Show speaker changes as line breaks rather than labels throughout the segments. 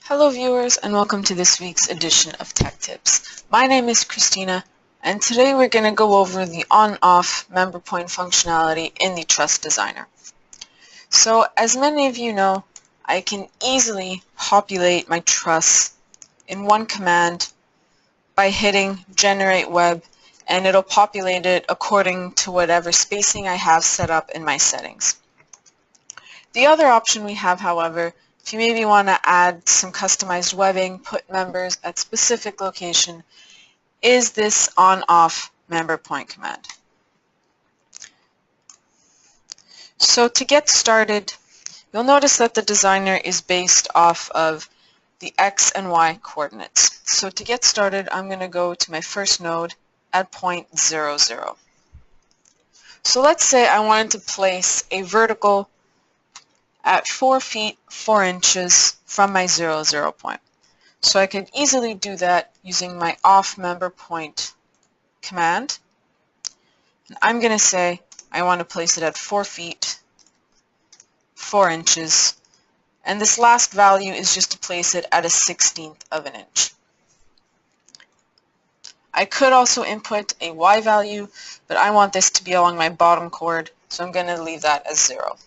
Hello viewers and welcome to this week's edition of Tech Tips. My name is Christina and today we're going to go over the on-off member point functionality in the Truss Designer. So as many of you know, I can easily populate my truss in one command by hitting Generate Web, and it'll populate it according to whatever spacing I have set up in my settings. The other option we have, however, if you maybe want to add some customized webbing, put members at specific location, is this on-off member point command. So to get started, you'll notice that the designer is based off of the X and Y coordinates. So to get started, I'm going to go to my first node at point 0, 0. So let's say I wanted to place a vertical at 4 feet 4 inches from my 0, 0 point. So I could easily do that using my off member point command. And I'm going to say I want to place it at 4 feet 4 inches, and this last value is just to place it at a 1/16 of an inch. I could also input a Y value, but I want this to be along my bottom chord, so I'm going to leave that as 0.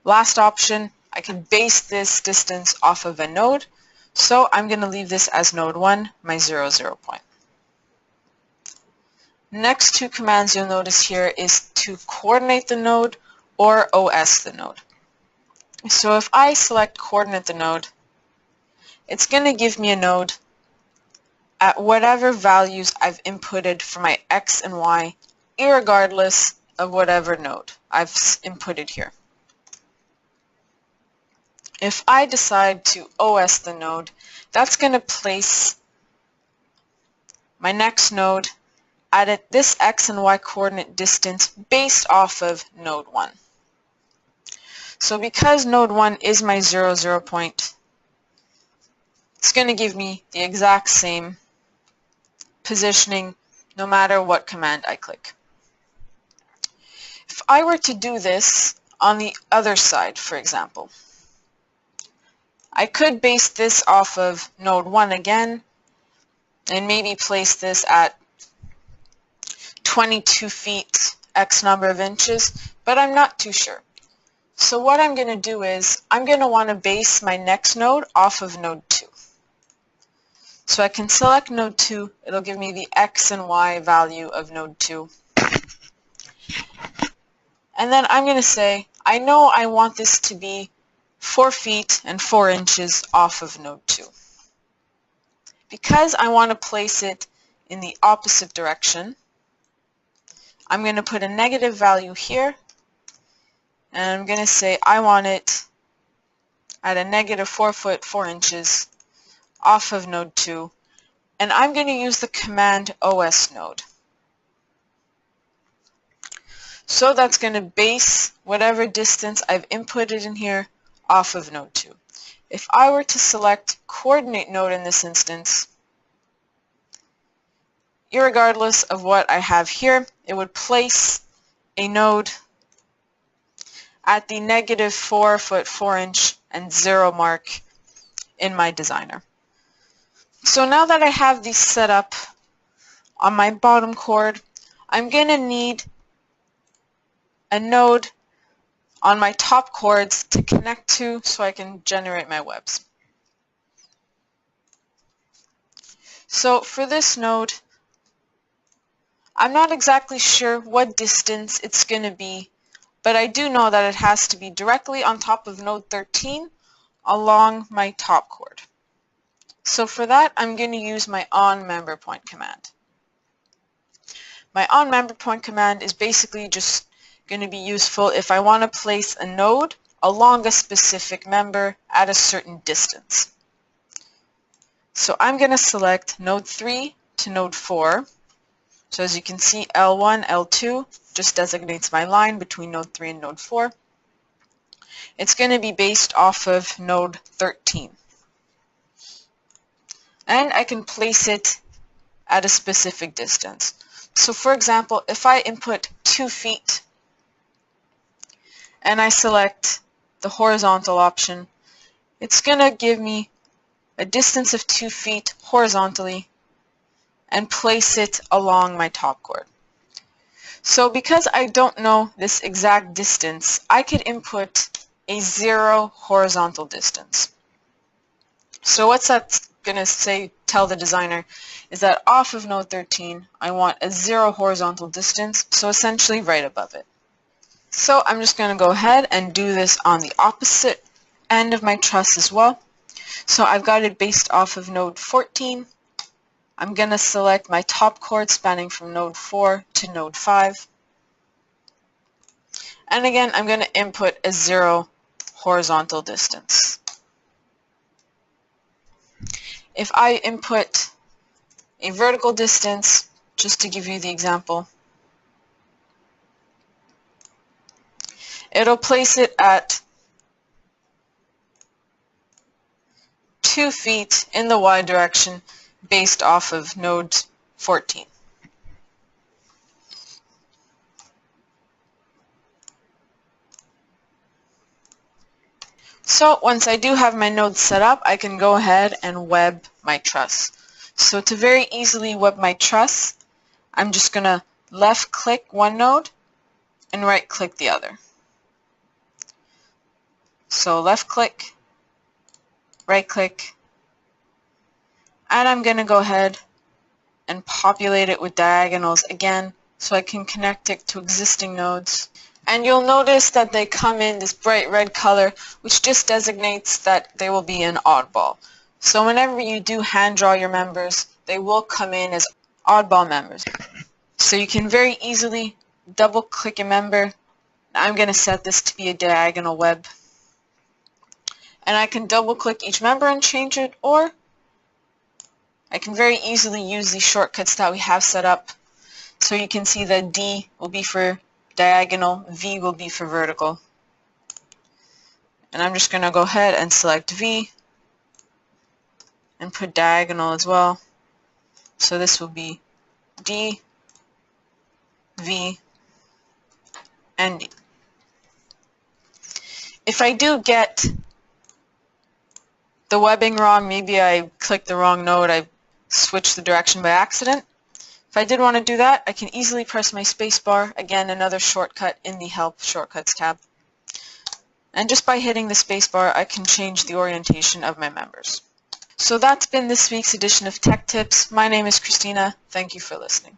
Last option, I can base this distance off of a node, so I'm going to leave this as node 1, my 0, 0 point. Next two commands you'll notice here is to coordinate the node or OS the node. So if I select coordinate the node, it's going to give me a node at whatever values I've inputted for my X and Y, irregardless of whatever node I've inputted here. If I decide to OS the node, that's going to place my next node at this X and Y coordinate distance based off of node 1. So because node 1 is my 0, 0 point, it's going to give me the exact same positioning no matter what command I click. If I were to do this on the other side, for example, I could base this off of node 1 again and maybe place this at 22 feet X number of inches, but I'm not too sure. So what I'm going to do is I'm going to want to base my next node off of node 2. So I can select node 2, it'll give me the X and Y value of node 2. And then I'm going to say, I know I want this to be 4 feet and 4 inches off of node 2. Because I want to place it in the opposite direction, I'm going to put a negative value here, and I'm going to say I want it at a negative 4 foot 4 inches off of node 2, and I'm going to use the command OS node. So that's going to base whatever distance I've inputted in here off of node 2. If I were to select coordinate node in this instance, irregardless of what I have here, it would place a node at the negative 4 foot 4 inch and 0 mark in my designer. So now that I have these set up on my bottom chord, I'm going to need a node on my top chords to connect to so I can generate my webs. So for this node, I'm not exactly sure what distance it's going to be, but I do know that it has to be directly on top of node 13 along my top chord. So for that, I'm going to use my on member point command. My on member point command is basically just going to be useful if I want to place a node along a specific member at a certain distance. So I'm going to select node 3 to node 4. So as you can see, L1, L2 just designates my line between node 3 and node 4. It's going to be based off of node 13. And I can place it at a specific distance. So for example, if I input 2 feet and I select the horizontal option, it's going to give me a distance of 2 feet horizontally and place it along my top chord. So because I don't know this exact distance, I could input a 0 horizontal distance. So what's that going to tell the designer is that off of node 13, I want a 0 horizontal distance, so essentially right above it. So I'm just going to go ahead and do this on the opposite end of my truss as well. So I've got it based off of node 14. I'm going to select my top chord spanning from node 4 to node 5. And again, I'm going to input a 0 horizontal distance. If I input a vertical distance, just to give you the example, it'll place it at 2 feet in the Y direction based off of node 14. So once I do have my nodes set up, I can go ahead and web my truss. So to very easily web my truss, I'm just going to left click one node and right click the other. So left click, right click, and I'm going to go ahead and populate it with diagonals again so I can connect it to existing nodes. And you'll notice that they come in this bright red color, which just designates that they will be an oddball. So whenever you do hand draw your members, they will come in as oddball members. So you can very easily double click a member. I'm going to set this to be a diagonal web. And I can double click each member and change it, or I can very easily use these shortcuts that we have set up. So you can see that D will be for diagonal, V will be for vertical. And I'm just going to go ahead and select V and put diagonal as well. So this will be D, V, and D. If I do get the webbing wrong, maybe I clicked the wrong node, I switched the direction by accident. If I did want to do that, I can easily press my space bar, again another shortcut in the Help Shortcuts tab. And just by hitting the space bar, I can change the orientation of my members. So that's been this week's edition of Tech Tips. My name is Christina. Thank you for listening.